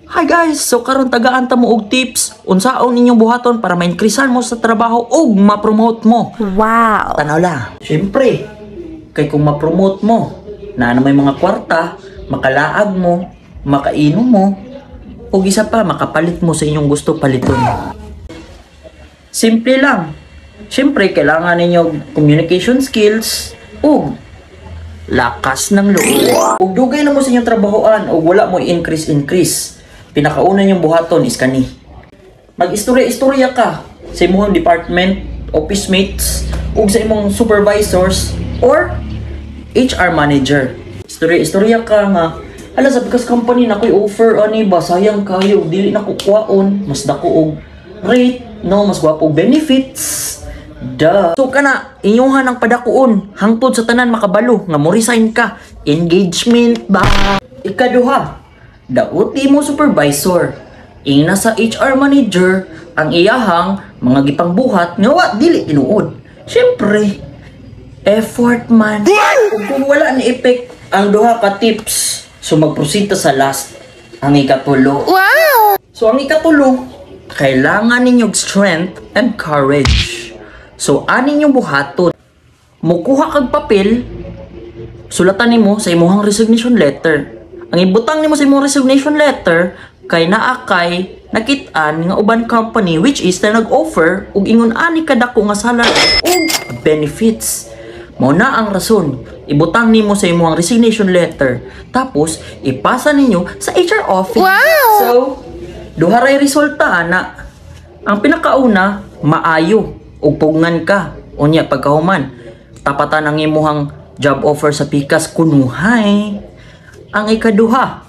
Hi guys! So karon tagaan ta mo og tips unsaon inyong buhaton para ma-increasean mo sa trabaho ug ma-promote mo. Wow! Tanaw la. Syempre, kay kung ma-promote mo, na may mga kwarta, makalaag mo, makainom mo, ug isa pa makapalit mo sa inyong gusto paliton. Simple lang. Syempre, kailangan ninyo communication skills ug lakas ng loob. Ug dugay na mo sa inyong trabahoan ug wala mo increase. Pinakauna niyong buhaton is kani. Mag-istorya-istorya ka sa imong department, office mates, ug sa imong supervisors or HR manager. Istorya-istorya ka nga, ala sa pikas company na ko'y offer ani ba sayang kayo dili na ko kuwaon, mas dako og rate, no, mas gwapo og benefits. So kana inyuhan ang padakuon hangtod sa tanan makabalo nga mo resign ka. Engagement ba? Ikaduha, dauti mo supervisor. Ina sa HR manager ang iyahang mga gipangbuhat nga wa dili tinuod. Syempre, effort man. Ug kung wala ni effect ang duha ka tips, so magproceed ta sa last, ang ikatulo. Wow! So ang ikatulo, kailangan ninyong strength and courage. So ani ninyong buhaton, mukuha kag papel, sulatan nimo sa imong resignation letter. Ang ibutang nimo sa imong resignation letter kay naa kay nakit-an nga uban company which is na nag-offer og ingon ani kadako nga salary ug benefits. Mao na ang rason. Ibutang nimo sa imong resignation letter tapos ipasa ninyo sa HR office. Wow! So duha ray resulta ana. Ang pinakauna, maayo ug pugngan ka. Unya pagkahuman, tapatan ang imuhang job offer sa pikas kunuhay. Ang ikaduha,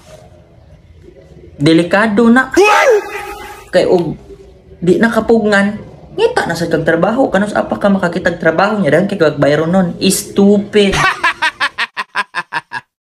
delikado na. Kay og di nakapugngan, ngita na sa kagtrabaho. Kanos apa ka makakitag trabaho niya dahil kay kagbayro nun. Stupid.